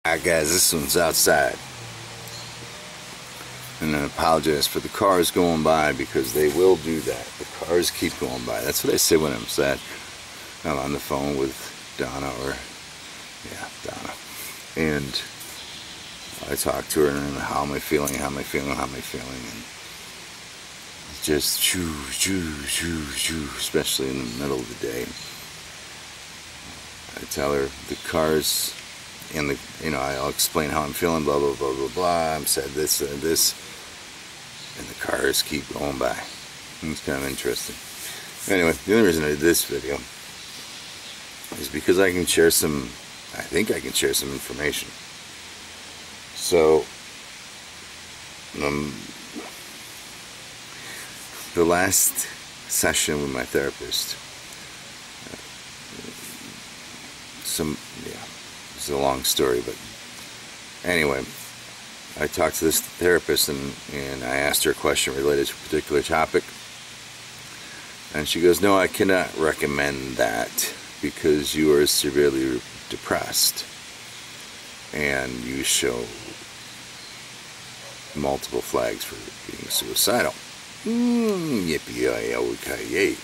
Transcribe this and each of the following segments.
Alright guys, this one's outside. And I apologize for the cars going by because they will do that. The cars keep going by. That's what I say when I'm sad. I'm on the phone with Donna Donna. And I talk to her and how am I feeling, and just shoo, especially in the middle of the day. I tell her the cars and I'll explain how I'm feeling, blah blah blah blah blah. I'm sad this and this, and the cars keep going by. It's kind of interesting. Anyway, the only reason I did this video is because I think I can share some information. So the last session with my therapist, it's a long story, but anyway, I talked to this therapist and I asked her a question related to a particular topic, and she goes, "No, I cannot recommend that because you are severely depressed and you show multiple flags for being suicidal." Yippee-yi-yi-yi.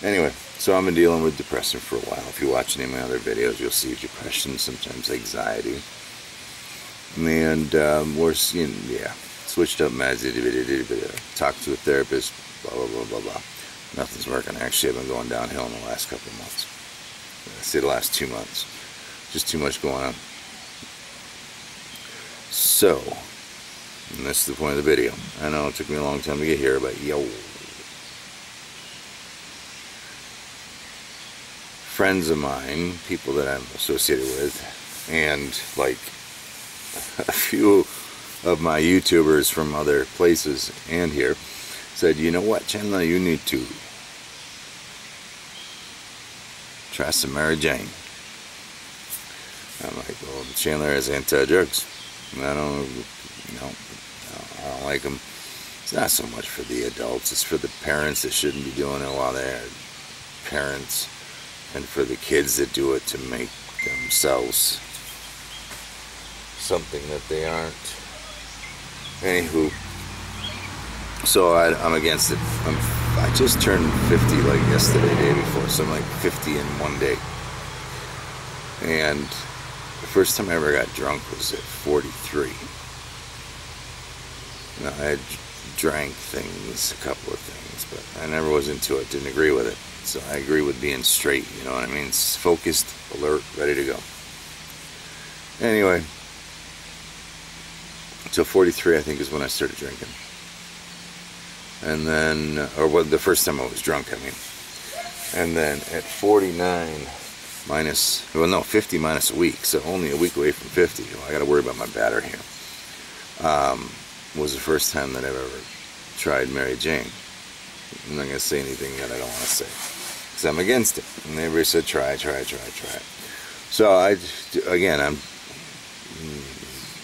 Anyway, so I've been dealing with depression for a while. If you watch any of my other videos, you'll see depression, sometimes anxiety. And switched up meds, talked to a therapist, blah, blah, blah, blah, blah. Nothing's working. Actually, I've been going downhill in the last couple of months. I say the last 2 months. Just too much going on. So, and that's the point of the video. I know it took me a long time to get here, but friends of mine, people that I'm associated with, and like a few of my YouTubers from other places and here said, "You know what, Chandler, you need to try some Mary Jane." I'm like, "Well, Chandler has anti-drugs. I don't like them." It's not so much for the adults, it's for the parents that shouldn't be doing it while they're parents, and for the kids that do it to make themselves something that they aren't. Anywho, so I'm against it. I just turned 50 like yesterday, day before, so I'm like 50 in one day. And the first time I ever got drunk was at 43. Now, I had drank things, a couple of things, but I never was into it, didn't agree with it. So I agree with being straight, you know what I mean? It's focused, alert, ready to go. Anyway, so 43 I think is when I started drinking. And then, the first time I was drunk, I mean. And then at 49 50 minus a week, so only a week away from 50. I got to worry about my battery here. Was the first time that I've ever tried Mary Jane. I'm not going to say anything that I don't want to say, because I'm against it. And everybody said, try it. So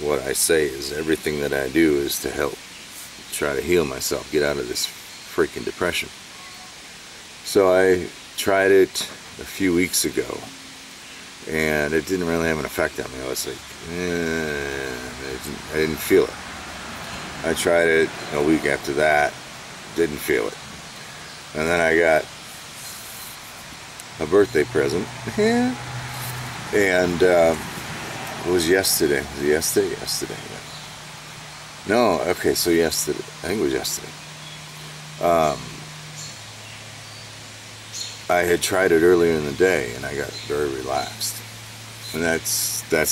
what I say is everything that I do is to help try to heal myself, get out of this freaking depression. So I tried it a few weeks ago, and it didn't really have an effect on me. I was like, I didn't feel it. I tried it a week after that, didn't feel it. And then I got a birthday present, and it was yesterday. Was it yesterday? Yesterday, yeah. No, okay, so yesterday. I think it was yesterday. I had tried it earlier in the day, and I got very relaxed. And that's the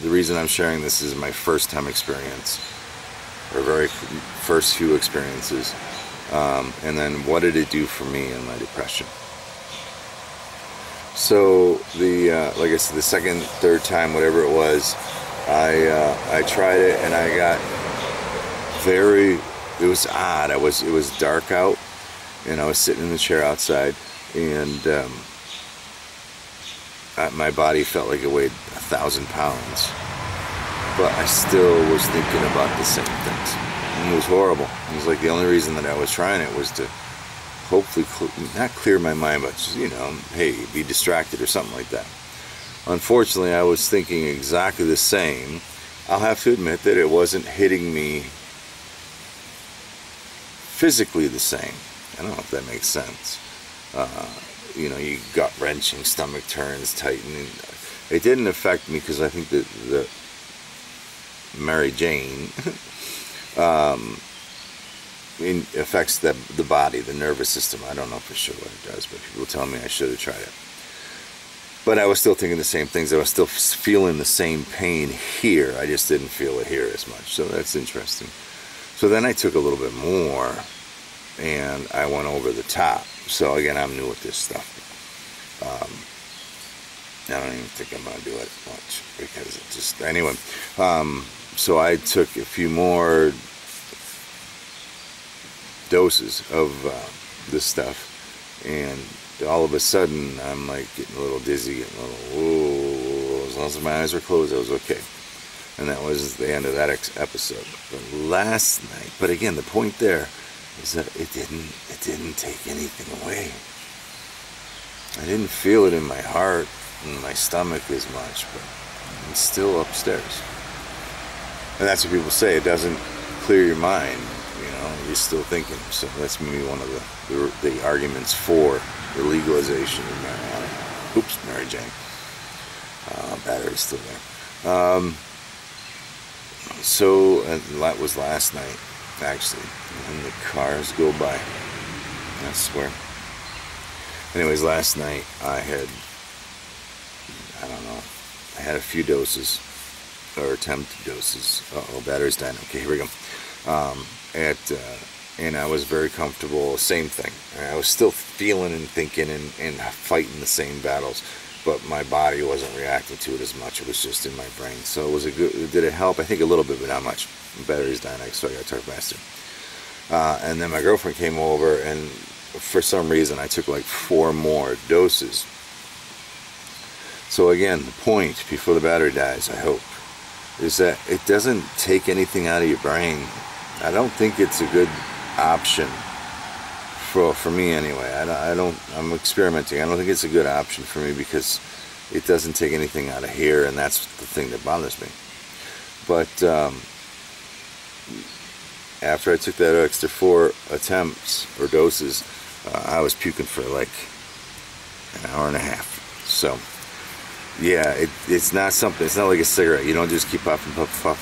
reason I'm sharing this is my first time experience, or very first few experiences. And then what did it do for me in my depression? So like I said, the second, third time, whatever it was, I tried it, and I got it was odd. It was dark out, and I was sitting in the chair outside, and my body felt like it weighed 1,000 pounds, but I still was thinking about the same things. And it was horrible. It was like the only reason that I was trying it was to hopefully not clear my mind, but just, hey, be distracted or something like that. Unfortunately, I was thinking exactly the same. I'll have to admit that it wasn't hitting me physically the same. I don't know if that makes sense. You know, you gut wrenching, stomach turns, tightening. It didn't affect me because I think that the Mary Jane it affects the body, the nervous system. I don't know for sure what it does, but people tell me I should have tried it. But I was still thinking the same things. I was still feeling the same pain here. I just didn't feel it here as much. So that's interesting. So then I took a little bit more, and I went over the top. So again, I'm new at this stuff. I don't even think I'm going to do it much because it just, anyway. So I took a few more doses of this stuff, and all of a sudden I'm like getting a little dizzy, getting a little, whoa. As long as my eyes were closed, I was okay. And that was the end of that episode. But last night, but again, the point there is that it didn't take anything away. I didn't feel it in my heart and my stomach as much, but it's still upstairs. And that's what people say, it doesn't clear your mind, you know, you're still thinking. So that's maybe one of the arguments for the legalization of marijuana. Oops, Mary Jane. Battery's still there. So that was last night, actually. And the cars go by, I swear. Anyways, last night I had, I don't know, I had a few doses, or attempted doses. Uh-oh, battery's dying. Okay, here we go. And I was very comfortable, same thing. I was still feeling and thinking and fighting the same battles, but my body wasn't reacting to it as much. It was just in my brain. So it was a good, did it help? I think a little bit, but not much. The battery's dying, so I gotta talk faster. And then my girlfriend came over, and for some reason I took like 4 more doses. So again, the point before the battery dies, I hope, is that it doesn't take anything out of your brain. I don't think it's a good option for me anyway. I'm experimenting. I don't think it's a good option for me because it doesn't take anything out of here, and that's the thing that bothers me. But after I took that extra 4 attempts or doses, I was puking for like an hour and a half. So yeah, it's not something, it's not like a cigarette. You don't just keep puffing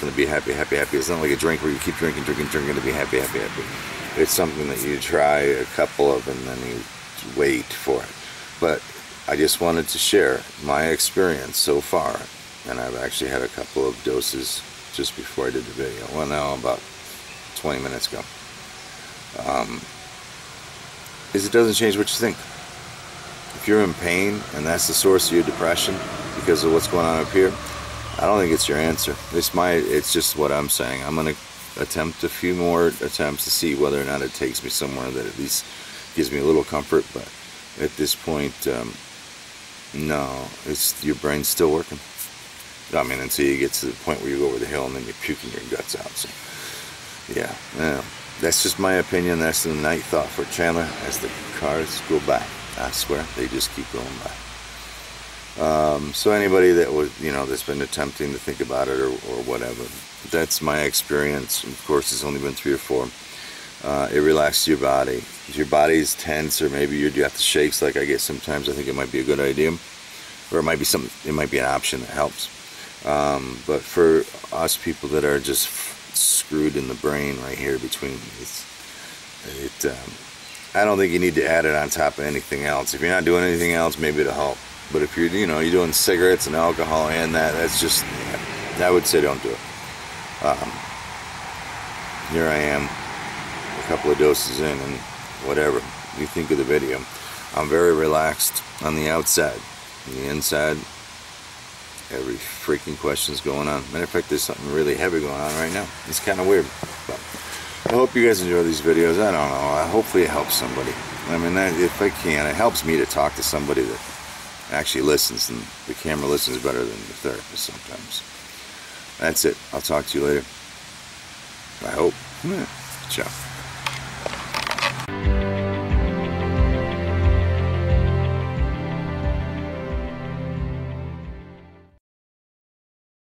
to be happy. It's not like a drink where you keep drinking to be happy. It's something that you try a couple of and then you wait for it. But I just wanted to share my experience so far, and I've actually had a couple of doses just before I did the video. Well, now about 20 minutes ago. Is it doesn't change what you think. If you're in pain and that's the source of your depression because of what's going on up here, I don't think it's your answer. It's just what I'm saying. I'm going to attempt a few more attempts to see whether or not it takes me somewhere that at least gives me a little comfort. But at this point, no, your brain's still working. I mean, until you get to the point where you go over the hill and then you're puking your guts out. So, yeah, that's just my opinion. That's the night thought for Chandler as the cars go by. I swear, they just keep going by. So anybody that was, that's been attempting to think about it or whatever, that's my experience. Of course, it's only been 3 or 4. It relaxes your body. If your body's tense, or maybe you got the shakes like I get sometimes, I think it might be a good idea, or it might be it might be an option that helps. But for us people that are just screwed in the brain right here between, I don't think you need to add it on top of anything else. If you're not doing anything else, maybe it'll help. But if you're doing cigarettes and alcohol and that's just, I would say don't do it. Here I am, a couple of doses in, and whatever you think of the video, I'm very relaxed on the outside. On the inside, every freaking question's going on. Matter of fact, there's something really heavy going on right now. It's kind of weird. But I hope you guys enjoy these videos. I don't know. Hopefully it helps somebody. I mean, if I can, it helps me to talk to somebody that actually listens, and the camera listens better than the therapist sometimes. That's it. I'll talk to you later. I hope. Ciao.